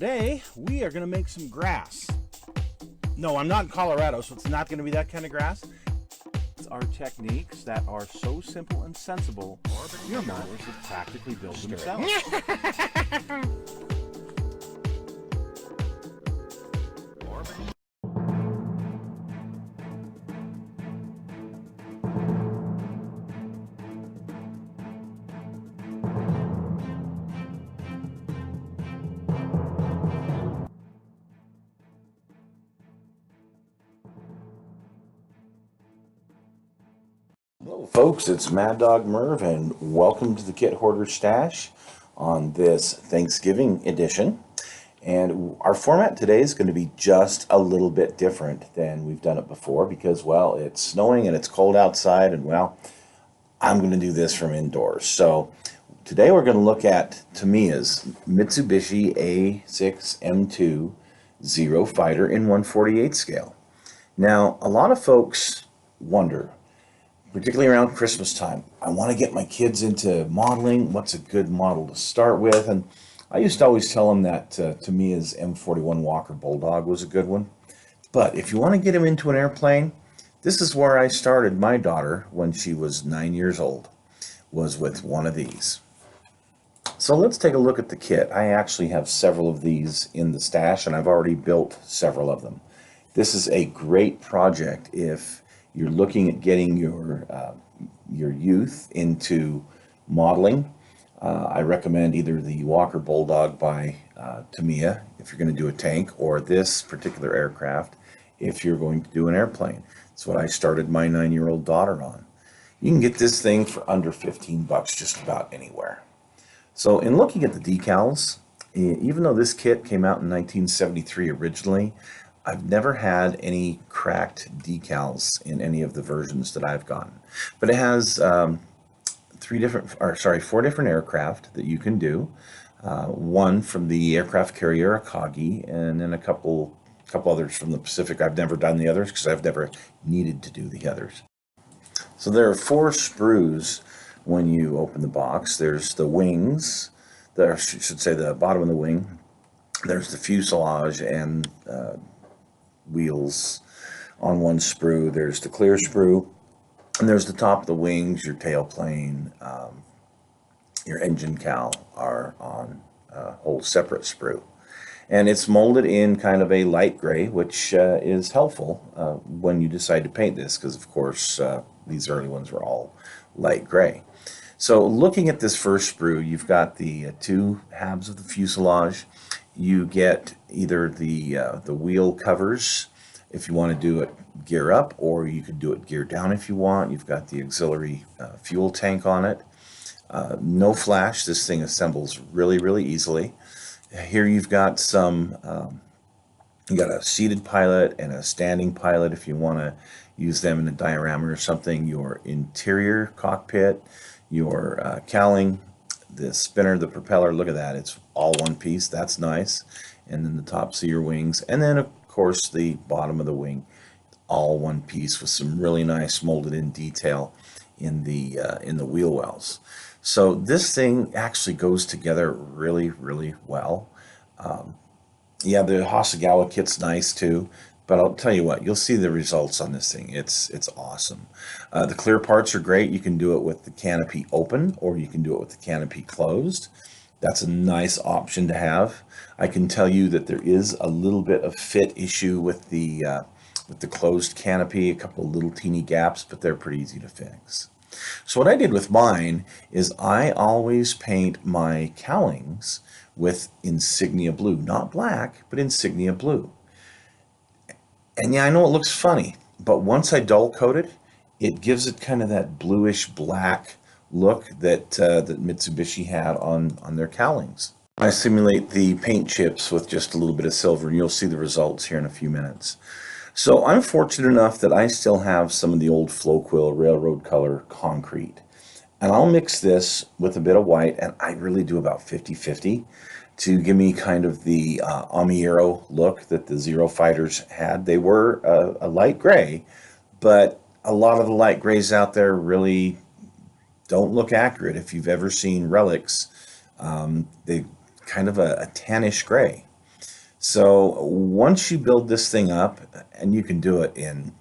Today, we are going to make some grass. No, I'm not in Colorado, so it's not going to be that kind of grass. It's our techniques that are so simple and sensible, your mowers will practically build themselves. Hello folks, it's Mad Dog Merv and welcome to the Kit Hoarder Stash on this Thanksgiving edition. And our format today is going to be just a little bit different than we've done it before because, well, it's snowing and it's cold outside and, well, I'm going to do this from indoors. So today we're going to look at Tamiya's Mitsubishi A6M2 Zero Fighter in 1/48 scale. Now, a lot of folks wonder, particularly around Christmas time, I want to get my kids into modeling. What's a good model to start with? And I used to always tell them that Tamiya's M41 Walker Bulldog was a good one. But if you want to get them into an airplane, this is where I started my daughter when she was 9 years old, was with one of these. So let's take a look at the kit. I actually have several of these in the stash, and I've already built several of them. This is a great project if you're looking at getting your youth into modeling. I recommend either the Walker Bulldog by Tamiya if you're going to do a tank, or this particular aircraft if you're going to do an airplane. It's what I started my 9-year-old daughter on. You can get this thing for under 15 bucks just about anywhere. So in looking at the decals, even though this kit came out in 1973 originally, I've never had any cracked decals in any of the versions that I've gotten. But it has four different aircraft that you can do. One from the aircraft carrier Akagi, and then a couple others from the Pacific. I've never done the others because I've never needed to do the others. So there are 4 sprues when you open the box. There's the wings, I should say the bottom of the wing. There's the fuselage and wheels on one sprue. There's the clear sprue, and there's the top of the wings. Your tailplane, your engine cowl are on a whole separate sprue, and it's molded in kind of a light gray, which is helpful when you decide to paint this, because of course these early ones were all light gray. So looking at this first sprue, you've got the 2 halves of the fuselage. You get either the wheel covers if you want to do it gear up, or you could do it gear down if you want. You've got the auxiliary fuel tank on it. No flash. This thing assembles really easily. Here you've got you got a seated pilot and a standing pilot if you want to use them in a diorama or something. Your interior cockpit, your cowling, the spinner, the propeller, look at that, it's all one piece. That's nice. And then the tops of your wings, and then of course the bottom of the wing, all one piece with some really nice molded in detail in the wheel wells. So this thing actually goes together really well. Yeah, the Hasegawa kit's nice too, but I'll tell you what, you'll see the results on this thing. It's awesome. The clear parts are great. You can do it with the canopy open, or you can do it with the canopy closed. That's a nice option to have. I can tell you that there is a little bit of fit issue with the closed canopy, a couple of little teeny gaps, but they're pretty easy to fix. So what I did with mine is I always paint my cowlings with insignia blue, not black, but insignia blue. And yeah, I know it looks funny, but once I dull coat it, it gives it kind of that bluish black look that Mitsubishi had on their cowlings. I simulate the paint chips with just a little bit of silver, and you'll see the results here in a few minutes. So I'm fortunate enough that I still have some of the old Floquil railroad color concrete. And I'll mix this with a bit of white, and I really do about 50-50 to give me kind of the Amiero look that the Zero Fighters had. They were a light gray, but a lot of the light grays out there really don't look accurate. If you've ever seen relics, they kind of a tannish gray. So once you build this thing up, and you can do it in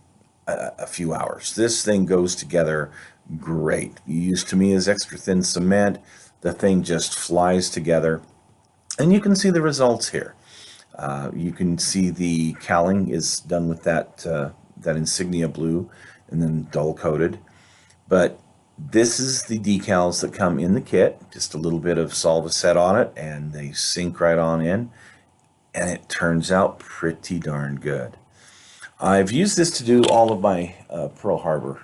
a few hours, this thing goes together great. You use Tamiya's extra thin cement, the thing just flies together, and you can see the results here. You can see the cowling is done with that insignia blue and then dull coated. But this is the decals that come in the kit. Just a little bit of Solvaset on it, and they sink right on in. And it turns out pretty darn good. I've used this to do all of my Pearl Harbor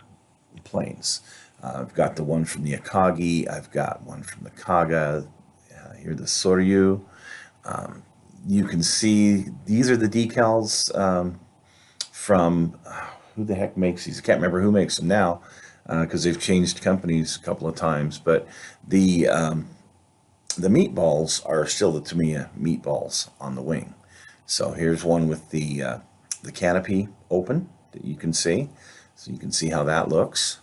planes. I've got the one from the Akagi. I've got one from the Kaga. Here, the Soryu. You can see these are the decals from who the heck makes these? I can't remember who makes them now because they've changed companies a couple of times. But the meatballs are still the Tamiya meatballs on the wing. So here's one with the canopy open that you can see. So you can see how that looks.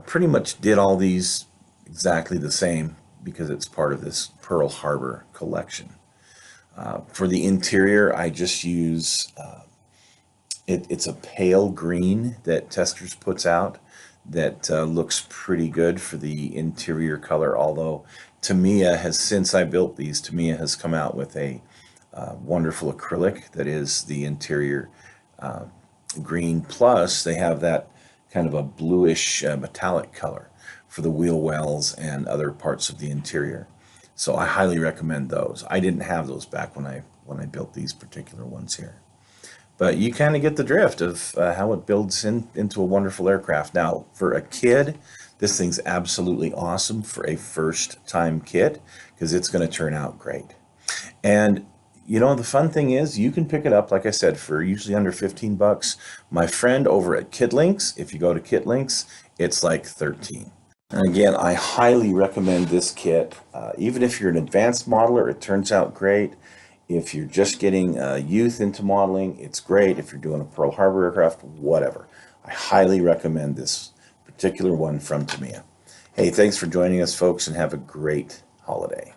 Pretty much did all these exactly the same because it's part of this Pearl Harbor collection. For the interior, I just use, it's a pale green that Testors puts out that looks pretty good for the interior color, although Tamiya has, since I built these, Tamiya has come out with a wonderful acrylic that is the interior green, plus they have that kind of a bluish metallic color for the wheel wells and other parts of the interior. So I highly recommend those. I didn't have those back when I built these particular ones here. But you kind of get the drift of how it builds into a wonderful aircraft. Now, for a kid, this thing's absolutely awesome for a first-time kit because it's going to turn out great. And you know, the fun thing is you can pick it up, like I said, for usually under 15 bucks. My friend over at KitLinks, if you go to KitLinks, it's like 13. And again, I highly recommend this kit. Even if you're an advanced modeler, it turns out great. If you're just getting youth into modeling, it's great. If you're doing a Pearl Harbor aircraft, whatever. I highly recommend this particular one from Tamiya. Hey, thanks for joining us, folks, and have a great holiday.